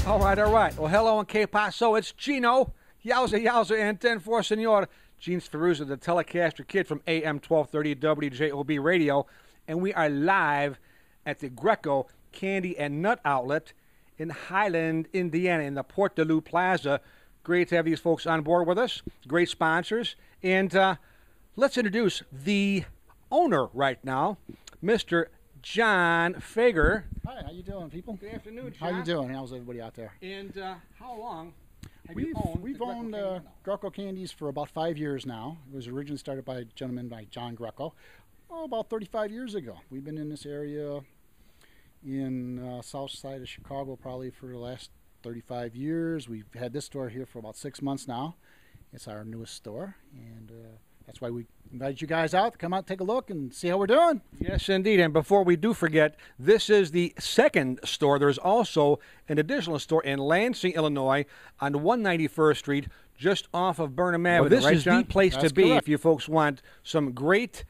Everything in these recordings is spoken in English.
All right. Well, hello and que paso. It's Gino. Yowza, and 10-4, senor. Gene Sferruzza, the Telecaster Kid from AM 1230 WJOB Radio. And we are live at the Greco Candy and Nut Outlet in Highland, Indiana, in the Porte de Leau Plaza. Great to have these folks on board with us. Great sponsors. And let's introduce the owner right now, Mr. John Fager. Hi, how you doing, people? Good afternoon, John. How you doing? How's everybody out there? And how long have you owned We've the Greco owned Candy Greco Candies for about 5 years now. It was originally started by a gentleman by John Greco, about 35 years ago. We've been in this area in south side of Chicago probably for the last 35 years. We've had this store here for about 6 months now. It's our newest store, and that's why we invited you guys out to come out, take a look, and see how we're doing. Yes, indeed. And before we do forget, this is the second store. There's also an additional store in Lansing, Illinois, on 191st Street, just off of Burnham Avenue. This is the place to be if you folks want some great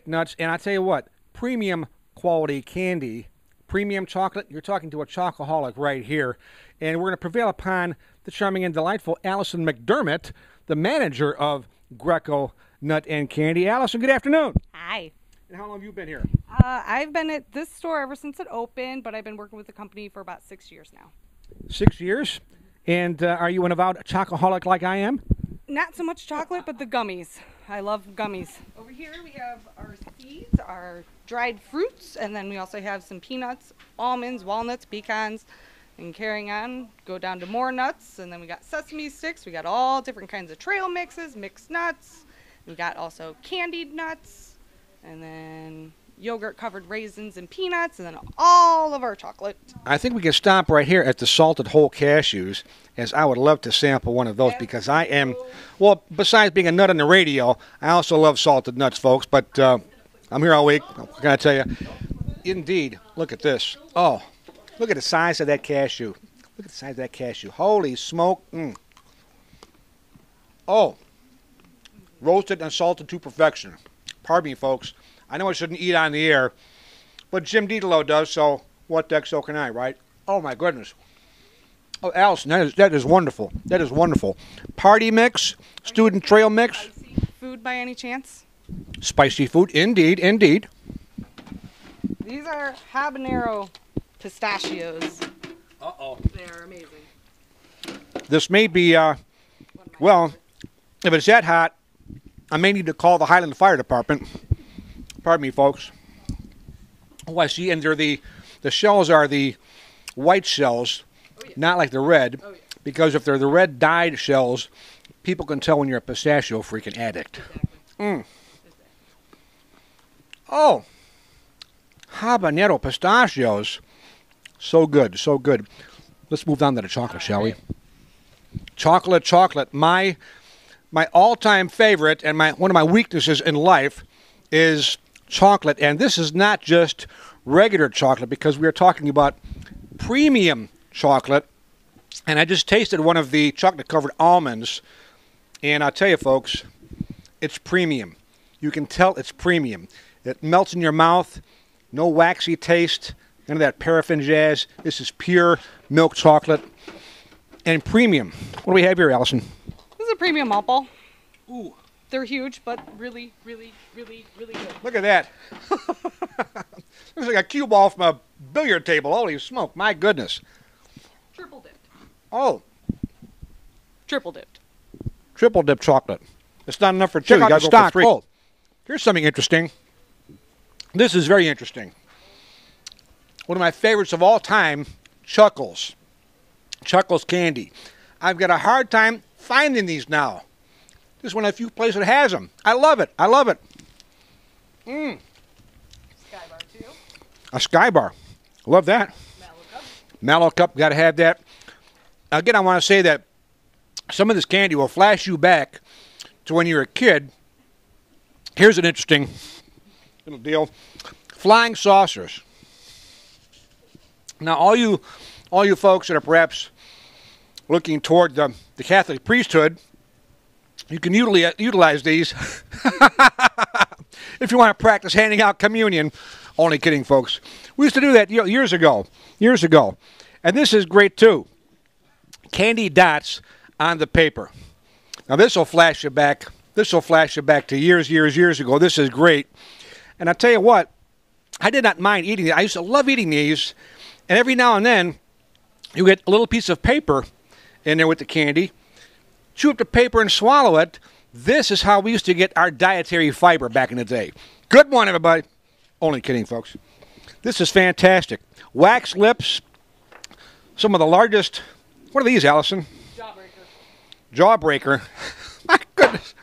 nuts. And I tell you what, premium quality candy, premium chocolate. You're talking to a chocoholic right here. And we're going to prevail upon the charming and delightful Allison McDermott, the manager of Greco Nut and Candy. Allison, good afternoon. Hi. And how long have you been here? I've been at this store ever since it opened, but I've been working with the company for about 6 years now. 6 years? And are you an avowed chocoholic like I am? Not so much chocolate, but the gummies. I love gummies. Over here we have our seeds, our dried fruits, and then we also have some peanuts, almonds, walnuts, pecans, and carrying on, go down to more nuts, and then we got sesame sticks. We got all different kinds of trail mixes, mixed nuts. We got also candied nuts, and then yogurt-covered raisins and peanuts, and then all of our chocolate. I think we can stop right here at the salted whole cashews, as I would love to sample one of those because I am, well, besides being a nut on the radio, I also love salted nuts, folks, but I'm here all week. What can I tell you? Indeed, look at this. Oh, look at the size of that cashew. Look at the size of that cashew. Holy smoke. Oh, roasted and salted to perfection. Pardon me, folks. I know I shouldn't eat on the air, but Jim DeLo does, so what the heck, so can I, right? Oh, my goodness. Oh, Allison, that is wonderful. That is wonderful. Party mix, student trail mix. Spicy food by any chance? Spicy food, indeed, indeed. These are habanero pistachios. Uh-oh. They're amazing. This may be, well, if it's that hot, I may need to call the Highland Fire Department. Pardon me, folks. Oh, I see, and they're the shells are the white shells, not like the red, because if they're the red dyed shells, people can tell when you're a pistachio freaking addict. Exactly. Oh, habanero pistachios. So good, so good. Let's move on to the chocolate, shall we? Chocolate. My all-time favorite and one of my weaknesses in life is chocolate. And this is not just regular chocolate because we are talking about premium chocolate. And I just tasted one of the chocolate-covered almonds. And I'll tell you, folks, it's premium. You can tell it's premium. It melts in your mouth. No waxy taste. None of that paraffin jazz. This is pure milk chocolate and premium. What do we have here, Allison? This is a premium malt ball. Ooh. They're huge, but really, really, really, really good. Look at that. Looks like a cue ball from a billiard table. Holy smoke. My goodness. Triple dipped. Oh. Triple dipped. Triple dip chocolate. It's not enough for two. You got to go for three. Oh, here's something interesting. This is very interesting. One of my favorites of all time, Chuckles. Chuckles candy. I've got a hard time finding these now. This is one of the few places that has them. I love it. I love it. Sky bar, too. A Sky bar. Love that. Mallow cup. Mallow cup. Got to have that. Again, I want to say that some of this candy will flash you back to when you were a kid. Here's an interesting little deal. Flying saucers. Now, all you folks that are perhaps looking toward the Catholic priesthood, you can utilize these if you want to practice handing out communion. Only kidding, folks. We used to do that years ago. And this is great too. Candy dots on the paper. Now this will flash you back. This will flash you back to years ago. This is great. And I'll tell you what, I did not mind eating it. I used to love eating these. And every now and then, you get a little piece of paper in there with the candy. Chew up the paper and swallow it. This is how we used to get our dietary fiber back in the day. Good one, everybody. Only kidding, folks. This is fantastic. Wax lips. Some of the largest. What are these, Allison? Jawbreaker. Jawbreaker. My goodness.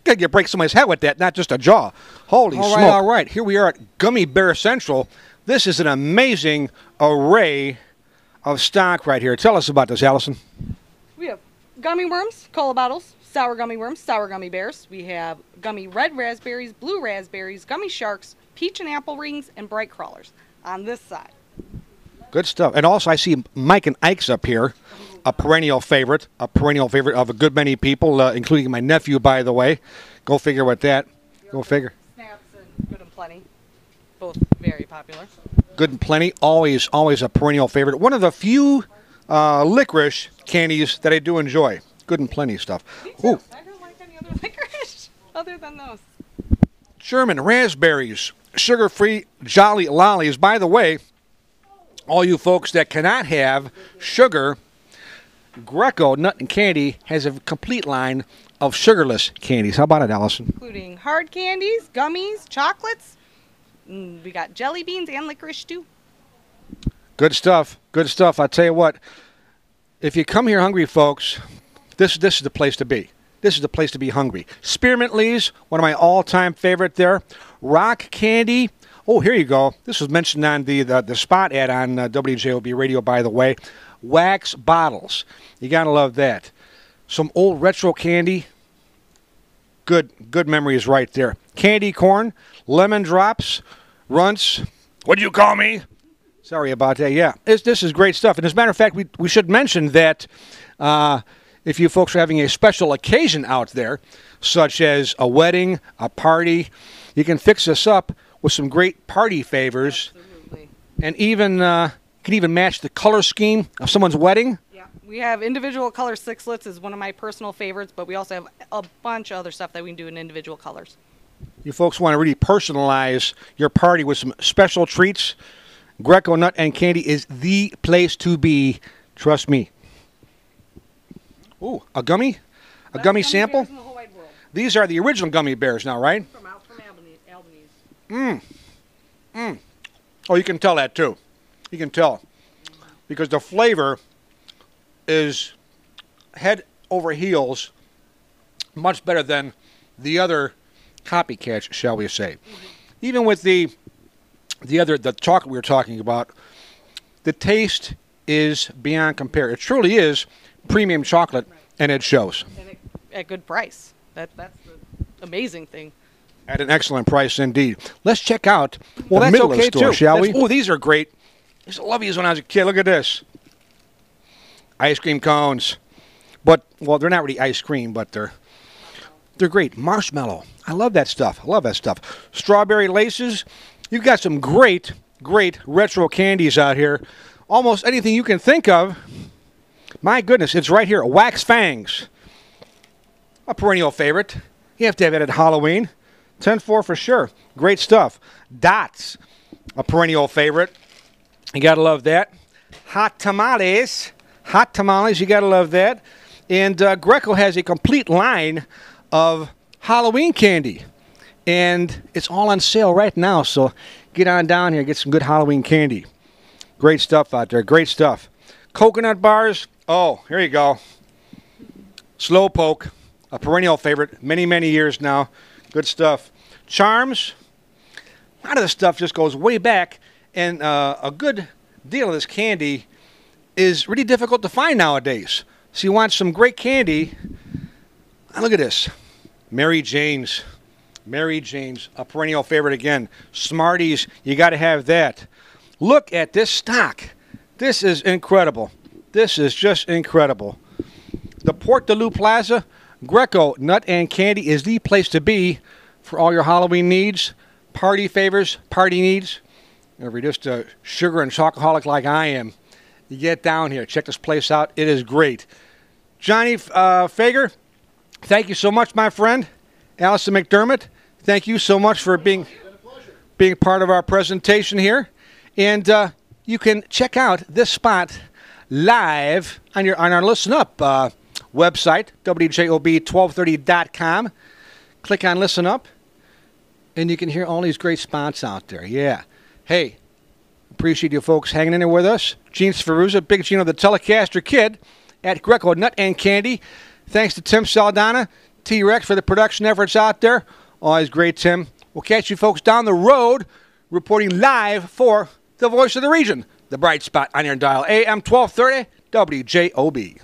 Gotta get break somebody's head with that, not just a jaw. Holy smoke. All right. Here we are at Gummy Bear Central. This is an amazing array of stock right here. Tell us about this, Allison. We have gummy worms, cola bottles, sour gummy worms, sour gummy bears. We have gummy red raspberries, blue raspberries, gummy sharks, peach and apple rings, and bright crawlers on this side. Good stuff. And also I see Mike and Ike's up here, a perennial favorite of a good many people, including my nephew, by the way. Go figure with that. Go figure. Snaps and Good and Plenty, both very popular. Good and Plenty, always a perennial favorite. One of the few licorice candies that I do enjoy. Good and Plenty stuff. Me too. Ooh. I don't like any other licorice other than those. German raspberries, sugar-free Jolly Lollies. By the way, all you folks that cannot have sugar, Greco Nut Candy has a complete line of sugarless candies. How about it, Allison? Including hard candies, gummies, chocolates. We got jelly beans and licorice too. Good stuff. Good stuff. I tell you what, if you come here hungry, folks, this is the place to be. This is the place to be hungry. Spearmint leaves, one of my all-time favorite there. Rock candy. Oh, here you go. This was mentioned on the spot ad on WJOB Radio, by the way. Wax bottles. You got to love that. Some old retro candy. Good memories right there. Candy corn, lemon drops, runts. What'd you call me? Sorry about that. Yeah, this is great stuff. And as a matter of fact, we should mention that if you folks are having a special occasion out there, such as a wedding, a party, you can fix this up with some great party favors. Absolutely. And even can even match the color scheme of someone's wedding. Yeah, we have individual color sixlets is one of my personal favorites, but we also have a bunch of other stuff that we can do in individual colors. You folks want to really personalize your party with some special treats. Greco Nut and Candy is the place to be. Trust me. Ooh, a gummy? A gummy sample? In the whole wide world. These are the original gummy bears now, right? From Albany's. Oh, you can tell that too. You can tell. Because the flavor is head over heels much better than the other copycats, shall we say. Even with the chocolate we were talking about, the taste is beyond compare. It truly is premium chocolate, and it shows. And at good price. That's the amazing thing. At an excellent price indeed. Let's check out well, the that's middle okay of the store, too. shall we? Oh, these are great. I used to love these when I was a kid. Look at this. Ice cream cones. But, well, they're not really ice cream, but they're great. Marshmallow. I love that stuff. I love that stuff. Strawberry laces. You've got some great retro candies out here. Almost anything you can think of. My goodness, it's right here. Wax fangs. A perennial favorite. You have to have it at Halloween. 10-4 for sure. Great stuff. Dots. A perennial favorite. You got to love that. Hot tamales. Hot tamales. You got to love that. And Greco has a complete line of Halloween candy. And it's all on sale right now. So get on down here. Get some good Halloween candy. Great stuff out there. Great stuff. Coconut bars. Oh, here you go. Slowpoke. A perennial favorite. Many years now. Good stuff. Charms. A lot of this stuff just goes way back. And a good deal of this candy is really difficult to find nowadays. So you want some great candy. Look at this. Mary Jane's. Mary Jane's. A perennial favorite again. Smarties. You got to have that. Look at this stock. This is incredible. This is just incredible. The Porte de Leau Plaza, Greco Nut and Candy is the place to be for all your Halloween needs, party favors, party needs. If you're just a sugar and chocoholic like I am, you get down here. Check this place out. It is great. Johnny Fager, thank you so much, my friend. Allison McDermott, thank you so much for being part of our presentation here. And you can check out this spot live on our Listen Up website, WJOB1230.com. Click on Listen Up, and you can hear all these great spots out there. Yeah. Hey, appreciate you folks hanging in there with us. Gene Sferuzza, Big Gino the Telecaster Kid at Greco Nut and Candy. Thanks to Tim Saldana, T-Rex for the production efforts out there. Always great, Tim. We'll catch you folks down the road reporting live for the Voice of the Region, the bright spot on your dial, AM 1230, WJOB.